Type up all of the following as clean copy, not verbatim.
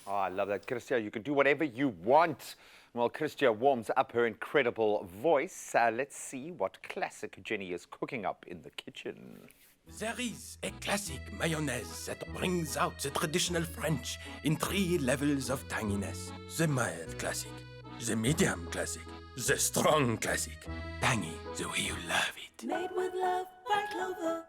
Oh, I love that. Christia, you can do whatever you want. While Christia warms up her incredible voice, let's see what classic Jenny is cooking up in the kitchen. There is a classic mayonnaise that brings out the traditional French in 3 levels of tanginess. The mild classic, the medium classic, the strong classic. Tangy the way you love it. Made with love by Clover.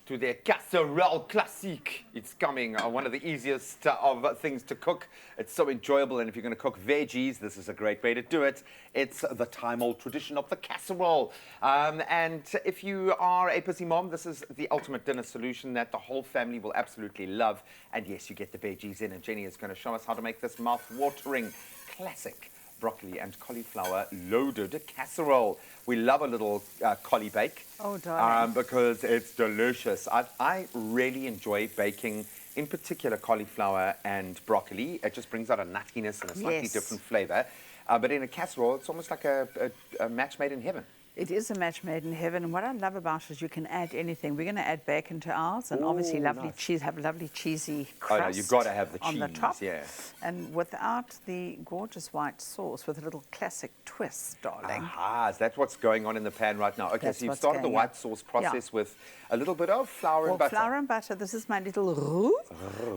To their Casserole classique. It's coming, one of the easiest of things to cook. It's so enjoyable, and if you're going to cook veggies, this is a great way to do it. It's the time-old tradition of the casserole. And if you are a busy mom, this is the ultimate dinner solution that the whole family will absolutely love. And yes, you get the veggies in, and Jenny is going to show us how to make this mouth-watering classic broccoli and cauliflower loaded casserole. We love a little collie bake. Oh, darling. Because it's delicious. I really enjoy baking, in particular, cauliflower and broccoli. It just brings out a nuttiness and a slightly different flavor. But in a casserole, it's almost like a match made in heaven. It is a match made in heaven, and what I love about it is you can add anything. We're going to add bacon to ours, and obviously lovely cheese, have lovely cheesy crust. Oh no, you've got to have the cheese on the top. Yeah. And without the gorgeous white sauce, with a little classic twist, darling. Aha, is that what's going on in the pan right now? Okay, That's so you've what's started the going white on. sauce process with a little bit of flour and butter. Flour and butter. This is my little roux.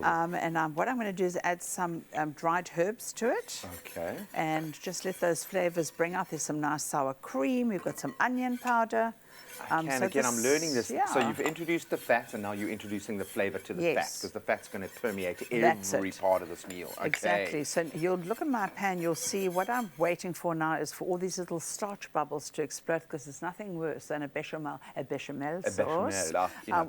And what I'm going to do is add some dried herbs to it. Okay. And just let those flavors bring out. There's some nice sour cream. We've got some onion powder. I'm learning this. Yeah. So you've introduced the fat, and now you're introducing the flavor to the fat, because the fat's going to permeate That's every it. part of this meal. Okay. Exactly. So you'll look at my pan, you'll see what I'm waiting for now is for all these little starch bubbles to explode, because there's nothing worse than a bechamel sauce,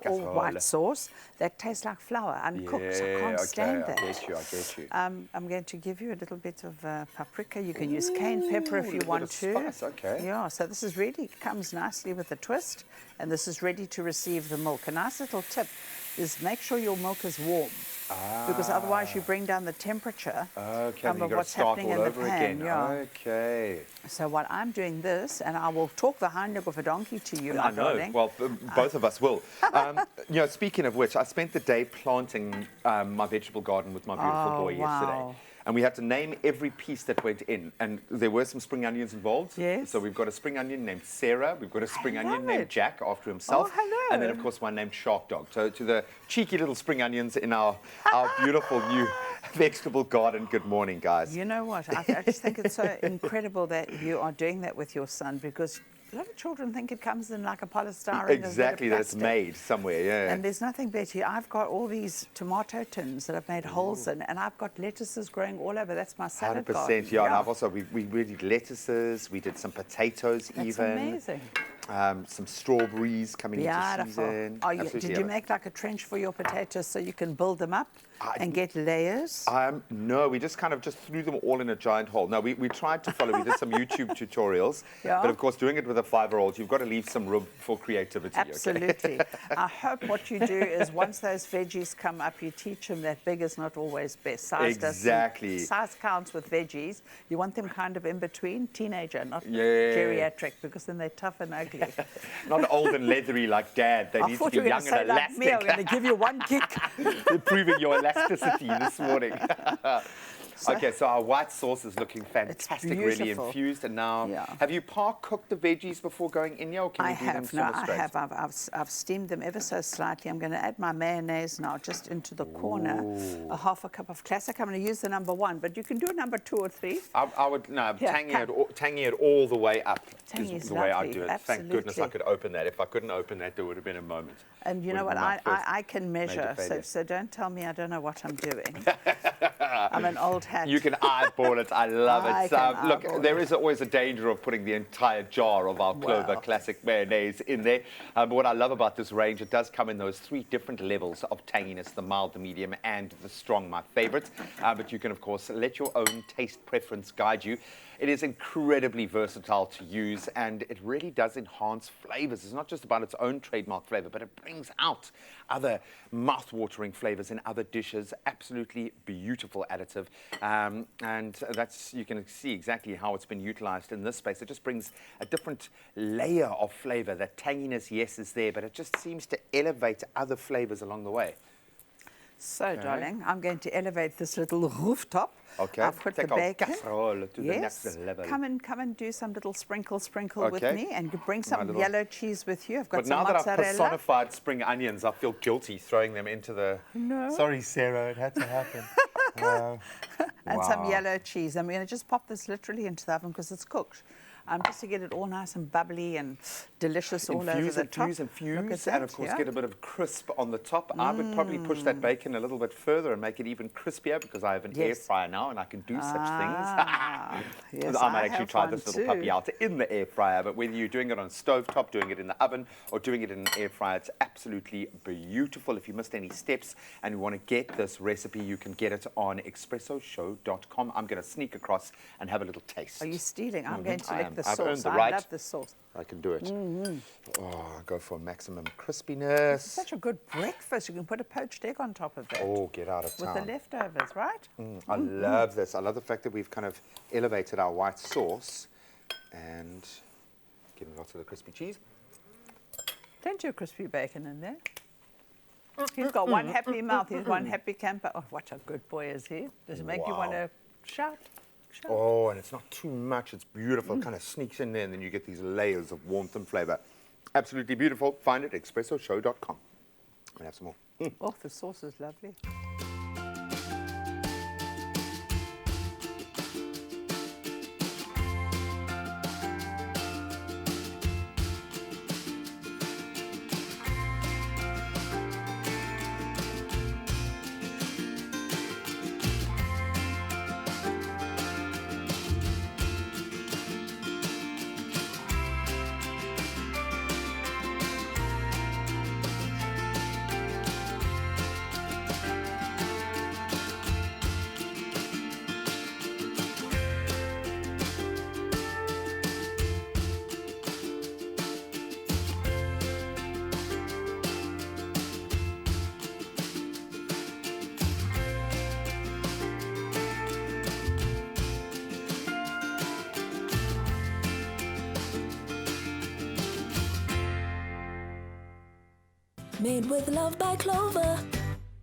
or white sauce that tastes like flour, uncooked. So I can't stand that. I get you. I'm going to give you a little bit of paprika. You can use cayenne pepper if you want to. Spice, okay. Yeah, so this is really comes nicely with the twist, and this is ready to receive the milk. A nice little tip is make sure your milk is warm, because otherwise you bring down the temperature of what's happening in the pan. Again. Okay. So while I'm doing this, and I will talk the hindleg of a donkey to you, my darling. Well, both of us will. Speaking of which, I spent the day planting my vegetable garden with my beautiful boy yesterday. And we had to name every piece that went in. And there were some spring onions involved. Yes. So we've got a spring onion named Sarah. We've got a spring onion named Jack, after himself. Oh, hello. And then, of course, one named Shark Dog. So to the cheeky little spring onions in our beautiful new vegetable garden, good morning, guys. You know what? I just think it's so incredible that you are doing that with your son, because a lot of children think it comes in like a polystyrene. Exactly, that it's made somewhere, yeah. And there's nothing better. I've got all these tomato tins that I've made holes in, and I've got lettuces growing all over. That's my salad 100%, garden. yeah. And I've also, we did lettuces, we did some potatoes. That's amazing. Some strawberries coming into season. Oh, did you make like a trench for your potatoes so you can build them up and get layers? No, we just threw them all in a giant hole. No, we tried to follow. We did some YouTube tutorials. Yeah. But of course, doing it with a 5-year-old, you've got to leave some room for creativity. Absolutely. Okay? I hope what you do is once those veggies come up, you teach them that big is not always best. Size counts with veggies. You want them kind of in between, teenager, not geriatric, because then they're tough and ugly. Not old and leathery like Dad. They need to be young and elastic. Like me, I'm going to give you one kick. Improving your elasticity this morning. Okay, so our white sauce is looking fantastic, really infused. And now, have you cooked the veggies before going in here, or can you do them straight? I have. I've steamed them ever so slightly. I'm going to add my mayonnaise now just into the corner. A half a cup of classic. I'm going to use the number 1, but you can do a number 2 or 3. I would tangy it all the way up. Tangy is is the way I lovely, do it. absolutely. Thank goodness I could open that. If I couldn't open that, there would have been a moment. And you know what? I can measure, so don't tell me I don't know what I'm doing. I'm an old hat. You can eyeball it. I love it. Look, there is always a danger of putting the entire jar of our Clover classic mayonnaise in there. But what I love about this range, it does come in those 3 different levels of tanginess: the mild, the medium, and the strong, my favorite. But you can, of course, let your own taste preference guide you. It is incredibly versatile to use, and it really does enhance flavors. It's not just about its own trademark flavor, but it brings out other mouth-watering flavors in other dishes. Absolutely beautiful additive. And that's, you can see exactly how it's been utilized in this space. It just brings a different layer of flavor. That tanginess, yes, is there, but it just seems to elevate other flavors along the way. So, darling, I'm going to elevate this little rooftop. Okay. I've put Take the our bacon. casserole to the Yes. next level. Come and do some little sprinkle with Okay. me, and you bring some little- yellow cheese with you. I've got But some now that I've mozzarella. personified spring onions, I feel guilty throwing them into the... No. Sorry, Sarah, it had to happen. And some Wow. yellow cheese. And we're going to just pop this literally into the oven because it's cooked. Just to get it all nice and bubbly and delicious all over the top. Infuse, Look at and of that, course yeah. get a bit of crisp on the top. I would probably push that bacon a little bit further and make it even crispier because I have an air Yes. fryer now and I can do such Ah, things. yes, I might I actually have try one this little too. puppy out in the air fryer, but whether you're doing it on stovetop, doing it in the oven, or doing it in an air fryer, it's absolutely beautiful. If you missed any steps and you want to get this recipe, you can get it on expressoshow.com. I'm going to sneak across and have a little taste. Are you stealing? I'm going to I lick am. the I've sauce. earned the I right. love the sauce. I can do it. Oh, go for maximum crispiness. It's such a good breakfast. You can put a poached egg on top of that. Oh, get out of With town. the leftovers, right? I love this. I love the fact that we've kind of elevated our white sauce and given lots of the crispy cheese. Plenty of crispy bacon in there. He's got one happy mouth. He's one happy camper. Oh, what a good boy is he. Does it make you want to shout? Shout. Oh, and it's not too much. It's beautiful. It kind of sneaks in there, and then you get these layers of warmth and flavor. Absolutely beautiful. Find it at expressoshow.com. And have some more. Oh, the sauce is lovely. Made with love by Clover.